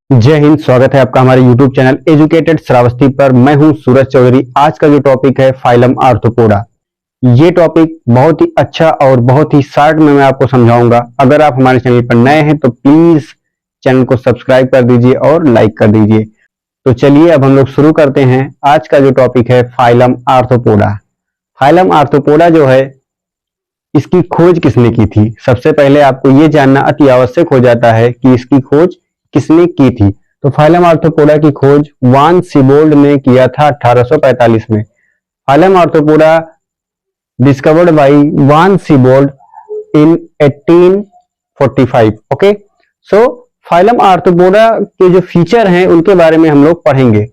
जय हिंद। स्वागत है आपका हमारे YouTube चैनल एजुकेटेड श्रावस्ती पर। मैं हूं सूरज चौधरी। आज का जो टॉपिक है फाइलम आर्थ्रोपोडा। ये टॉपिक बहुत ही अच्छा और बहुत ही शॉर्ट में मैं आपको समझाऊंगा। अगर आप हमारे चैनल पर नए हैं तो प्लीज चैनल को सब्सक्राइब कर दीजिए और लाइक कर दीजिए। तो चलिए अब हम लोग शुरू करते हैं। आज का जो टॉपिक है फाइलम आर्थ्रोपोडा। फाइलम आर्थ्रोपोडा जो है, इसकी खोज किसने की थी? सबसे पहले आपको ये जानना अति आवश्यक हो जाता है कि इसकी खोज किसने की थी। तो फाइलम आर्थ्रोपोडा की खोज वान सीबोल्ड ने किया था 1845 में। Phylum arthropoda discovered by one Siebold in 1845। Okay, so phylum arthropoda के जो फीचर हैं उनके बारे में हम लोग पढ़ेंगे।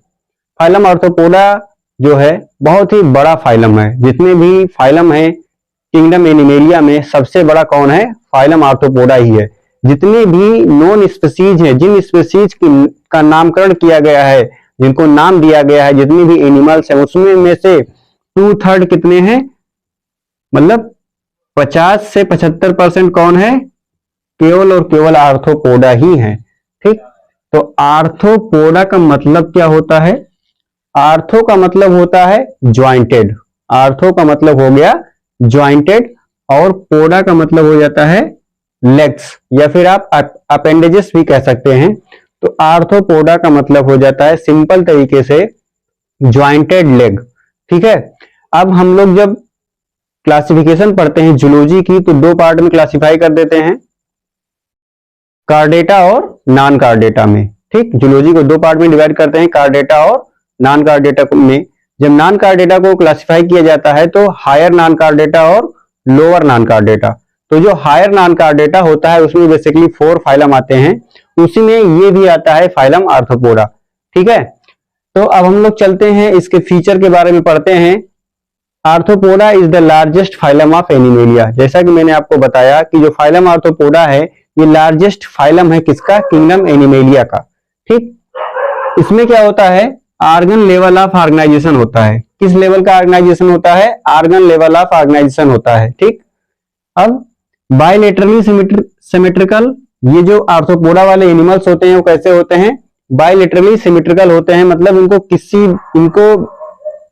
फाइलम आर्थ्रोपोडा जो है बहुत ही बड़ा फाइलम है। जितने भी फाइलम है किंगडम एनिमेलिया में सबसे बड़ा कौन है? फाइलम आर्थ्रोपोडा ही है। जितने भी नॉन स्पीसीज हैं, जिन स्पीसीज का नामकरण किया गया है, जिनको नाम दिया गया है, जितनी भी एनिमल्स हैं उसमें में से 2/3 कितने हैं? मतलब 50 से 75% कौन है? केवल और केवल आर्थ्रोपोडा ही है। ठीक, तो आर्थ्रोपोडा का मतलब क्या होता है? आर्थो का मतलब होता है ज्वाइंटेड। आर्थो का मतलब हो गया ज्वाइंटेड और पोडा का मतलब हो जाता है लेग्स, या फिर आप अपेंडेजेस भी कह सकते हैं। तो आर्थ्रोपोडा का मतलब हो जाता है सिंपल तरीके से ज्वाइंटेड लेग। ठीक है, अब हम लोग जब क्लासिफिकेशन पढ़ते हैं जूलॉजी की तो दो पार्ट में क्लासिफाई कर देते हैं, कार्डेटा और नॉन कार्डेटा में। ठीक, जूलॉजी को दो पार्ट में डिवाइड करते हैं, कार्डेटा और नॉन कार्डेटा में। जब नॉन कार्डेटा को क्लासिफाई किया जाता है तो हायर नॉन कार्डेटा और लोअर नॉन कार्डेटा। तो जो हायर नॉन कार्डेटा होता है उसमें बेसिकली 4 फाइलम आते हैं, उसी में ये भी आता है फाइलम आर्थ्रोपोडा। ठीक है, तो अब हम लोग चलते हैं इसके फीचर के बारे में पढ़ते हैं। Arthropoda is the largest phylum of animalia. जैसा कि मैंने आपको बताया कि जो फाइलम आर्थ्रोपोडा है ये लार्जेस्ट फाइलम है किसका? किंगडम एनिमेलिया का। ठीक, इसमें क्या होता है? ऑर्गन लेवल ऑफ ऑर्गेनाइजेशन होता है। किस लेवल का ऑर्गेनाइजेशन होता है? ऑर्गन लेवल ऑफ ऑर्गेनाइजेशन होता है। ठीक, अब बायलेटरली सिमेट्रिकल, ये जो आर्थ्रोपोडा वाले एनिमल्स होते हैं वो कैसे होते हैं? बायलेटरली सिमेट्रिकल होते हैं। मतलब इनको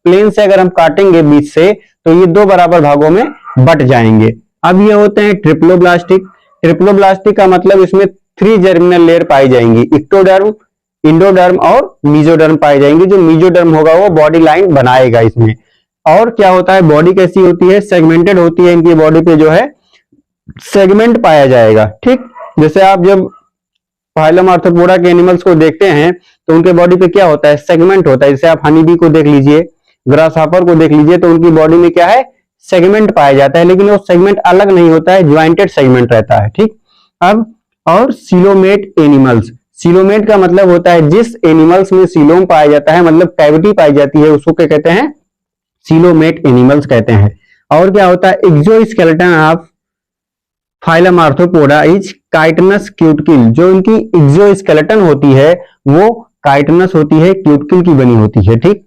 प्लेन से अगर हम काटेंगे बीच से तो ये दो बराबर भागों में बट जाएंगे। अब ये होते हैं ट्रिप्लोब्लास्टिक। ट्रिप्लोब्लास्टिक का मतलब इसमें 3 जर्मिनल लेयर पाई जाएंगी, इक्टोडर्म, इंडोडर्म और मीजोडर्म पाई जाएंगे। जो मीजोडर्म होगा वो बॉडी लाइन बनाएगा इसमें। और क्या होता है? बॉडी कैसी होती है? सेगमेंटेड होती है। इनकी बॉडी पे जो है सेगमेंट पाया जाएगा। ठीक, जैसे आप जब फाइलम आर्थ्रोपोडा के एनिमल्स को देखते हैं तो उनके बॉडी पे क्या होता है? सेगमेंट होता है। जैसे आप हनी बी को देख लीजिए, ग्रासहॉपर को देख लीजिए, तो उनकी बॉडी में क्या है? सेगमेंट पाया जाता है, लेकिन वो सेगमेंट अलग नहीं होता है, ज्वाइंटेड सेगमेंट रहता है। ठीक, अब और सीलोमेट एनिमल्स। सीलोमेट का मतलब होता है जिस एनिमल्स में सीलोम पाया जाता है, मतलब कैविटी पाई जाती है, उसको क्या कहते हैं? सीलोमेट एनिमल्स कहते हैं। और क्या होता है? Exoskeleton of phylum arthropoda is chitinous cuticle. जो इनकी एक्सोस्केलेटन होती है वो काइटनस होती है, क्यूटिकल की बनी होती है। ठीक,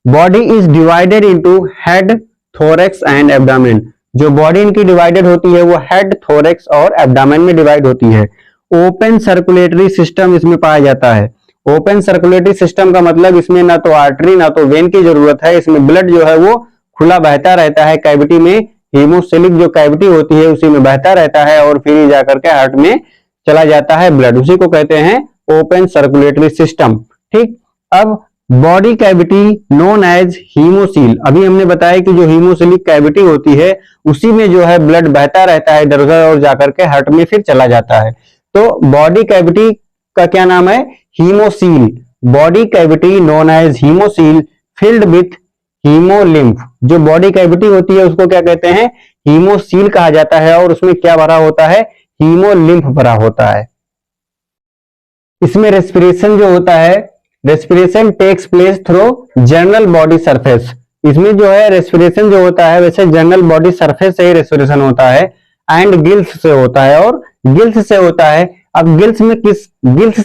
body is divided into head, thorax and abdomen. जो बॉडी इनकी डिवाइडेड होती है वो हेड, थोरैक्स और एब्डामेन में डिवाइड होती है। ओपन सर्कुलेटरी सिस्टम इसमें पाया जाता है। ओपन सर्कुलेटरी सिस्टम का मतलब इसमें ना तो आर्टरी ना तो वेन की जरूरत है। इसमें ब्लड जो है वो खुला बहता रहता है। कैविटी में हीमोसिलिक जो कैविटी होती है उसी में बहता रहता है और फिर जाकर के हार्ट में चला जाता है ब्लड। उसी को कहते हैं ओपन सर्कुलेटरी सिस्टम। ठीक, अब body cavity known as haemocoel. अभी हमने बताया कि जो हीमोसिलिक कैविटी होती है उसी में जो है ब्लड बहता रहता है इधर उधर और जाकर के हार्ट में फिर चला जाता है। तो बॉडी कैविटी का क्या नाम है? Haemocoel. Body cavity known as haemocoel filled with haemolymph. जो बॉडी कैविटी होती है उसको क्या कहते हैं? हीमोसील कहा जाता है और उसमें क्या भरा होता है? हीमोलिम्फ भरा होता है। इसमें रेस्पिरेशन जो होता है, respiration takes place through general body surface. इसमें जो है रेस्पिरेशन जो होता है वैसे जर्नल बॉडी सरफेस से ही रेस्पिरेशन होता है एंड गिल्स से होता है और गिल्स से होता है। अब गिल्स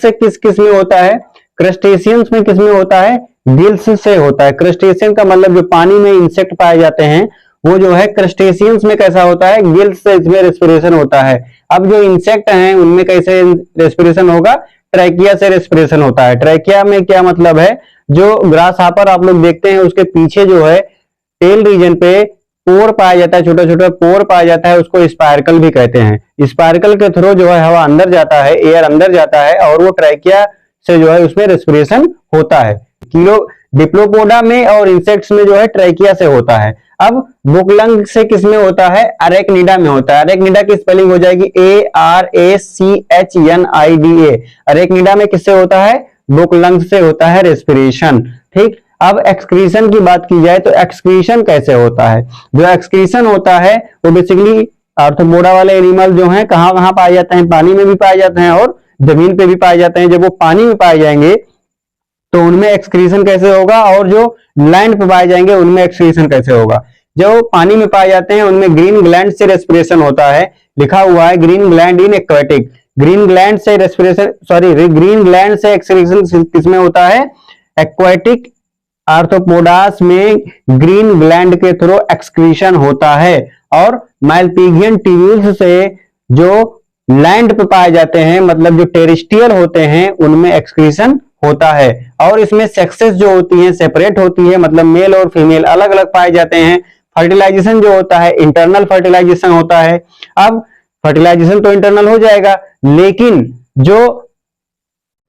से किस किस में होता है? क्रस्टेशियंस में किस में होता है? गिल्स से होता है। क्रस्टेशियन का मतलब जो पानी में इंसेक्ट पाए जाते हैं वो जो है क्रस्टेशियंस में कैसा होता है? गिल्स से इसमें रेस्पिरेशन होता है। अब जो इंसेक्ट हैं उनमें कैसे रेस्पिरेशन होगा? ट्रैकिया से रेस्पिरेशन होता है। ट्रैकिया में क्या मतलब है, जो ग्रास हापर आप लोग देखते हैं उसके पीछे जो है टेल रीजन पे पोर पाया जाता है, छोटा छोटा पोर पाया जाता है, उसको स्पार्कल भी कहते हैं। स्पार्कल के थ्रू जो है हवा अंदर जाता है, एयर अंदर जाता है और वो ट्रैकिया से जो है उसमें रेस्पिरेशन होता है। डिप्लोपोडा में और इंसेक्ट्स में जो है ट्रैकिया से होता है। अब बुकलंग से किसमें होता है, अरेक्निडा में होता है। अरेक्निडा की स्पेलिंग हो जाएगी ARACHNIDA। अरेक्निडा में किससे होता है, बुकलंग से होता है रेस्पिरेशन। ठीक, अब एक्सक्रीशन की बात की जाए तो एक्सक्रीशन कैसे होता है। जो एक्सक्रीशन होता है वो बेसिकली आर्थ्रोपोडा वाले एनिमल जो हैं कहां कहां पाए जाते हैं, पानी में भी पाए जाते हैं और जमीन पे भी पाए जाते हैं। जब वो पानी में पाए जाएंगे तो उनमें एक्सक्रीशन कैसे होगा, और जो लैंड पे पाए जाएंगे उनमें एक्सक्रीशन कैसे होगा। जो पानी में पाए जाते हैं उनमें ग्रीन ग्लैंड से रेस्पिरेशन होता है, लिखा हुआ है green gland in aquatic. Green gland से रेस्पिरेशन ग्रीन ग्लैंड से एक्सक्रीशन किसमें होता है, एक्वेटिक आर्थ्रोपोडास में ग्रीन ग्लैंड के थ्रू एक्सक्रीशन होता है। और मालपिगियन ट्यूब्यूल्स से जो लैंड पे पाए जाते हैं, मतलब जो टेरेस्ट्रियल होते हैं, उनमें एक्सक्रीशन होता है। और इसमें सेक्सेस जो होती हैं सेपरेट होती है, मतलब मेल और फीमेल अलग अलग पाए जाते हैं। फर्टिलाइजेशन जो होता है इंटरनल फर्टिलाइजेशन होता है। अब फर्टिलाइजेशन तो इंटरनल हो जाएगा, लेकिन जो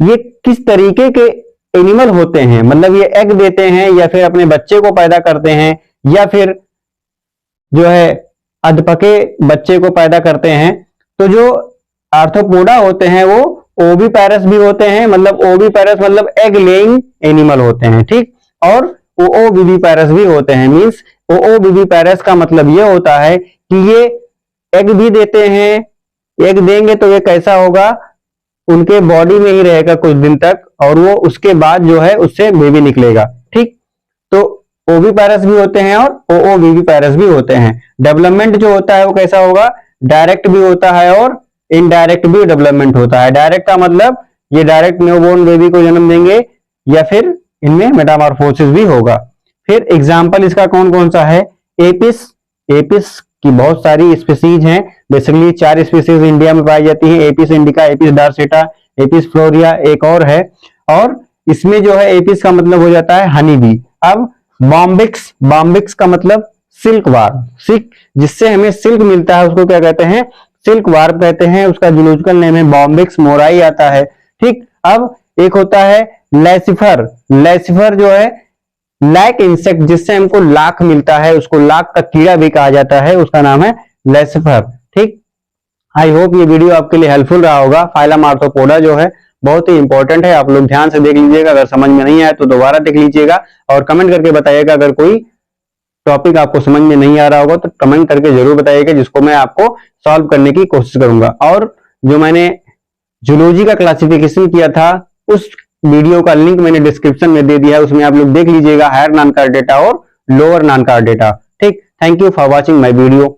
ये किस तरीके के एनिमल होते हैं, मतलब ये एग देते हैं या फिर अपने बच्चे को पैदा करते हैं या फिर जो है अधपके बच्चे को पैदा करते हैं। तो जो आर्थ्रोपोडा होते हैं वो ओविपेरस भी होते हैं, मतलब ओविपेरस मतलब एग लेइंग एनिमल होते हैं। ठीक, और ओविविपेरस भी होते हैं। मींस ओविविपेरस का मतलब ये होता है कि ये एग भी देते हैं। एग देंगे तो ये कैसा होगा, उनके बॉडी में ही रहेगा कुछ दिन तक और वो उसके बाद जो है उससे बेबी निकलेगा। ठीक, तो ओविपेरस भी होते हैं और ओविविपेरस भी होते हैं। डेवलपमेंट जो होता है वो कैसा होगा, डायरेक्ट भी होता है और इनडायरेक्ट भी डेवलपमेंट होता है। डायरेक्ट का मतलब ये डायरेक्ट न्यूबॉर्न बेबी को जन्म देंगे या फिर इनमें मेटामॉर्फोसिस भी होगा। फिर एग्जाम्पल इसका कौन कौन सा है, एपिस। एपिस की बहुत सारी स्पीसीज हैं, बेसिकली 4 स्पीसीज इंडिया में पाई जाती है, एपिस इंडिका, एपिस डॉर्सेटा, एपिस फ्लोरिया, एक और है। और इसमें जो है एपिस का मतलब हो जाता है हनी बी। अब बॉम्बिक्स, बॉम्बिक्स का मतलब सिल्क वार्म, सिल्क जिससे हमें सिल्क मिलता है उसको क्या कहते हैं, सिल्क वार्म कहते हैं। उसका जूलॉजिकल नेम है बॉम्बिक्स मोराई आता है। ठीक, अब एक होता है लैसिफर। लैसिफर जो है लैक इंसेक्ट, जिससे हमको लाख मिलता है, उसको लाख का कीड़ा भी कहा जाता है, उसका नाम है लैसिफर। ठीक, आई होप ये वीडियो आपके लिए हेल्पफुल रहा होगा। फाइलम आर्थ्रोपोडा जो है बहुत ही इंपॉर्टेंट है, आप लोग ध्यान से देख लीजिएगा। अगर समझ में नहीं आया तो दोबारा देख लीजिएगा और कमेंट करके बताइएगा। अगर कोई टॉपिक आपको समझ में नहीं आ रहा होगा तो कमेंट करके जरूर बताइएगा, जिसको मैं आपको सॉल्व करने की कोशिश करूंगा। और जो मैंने जूलॉजी का क्लासिफिकेशन किया था उस वीडियो का लिंक मैंने डिस्क्रिप्शन में दे दिया है, उसमें आप लोग देख लीजिएगा हायर नॉन कार्ड डेटा और लोअर नॉन कार्ड डेटा। ठीक, thank you for watching my video.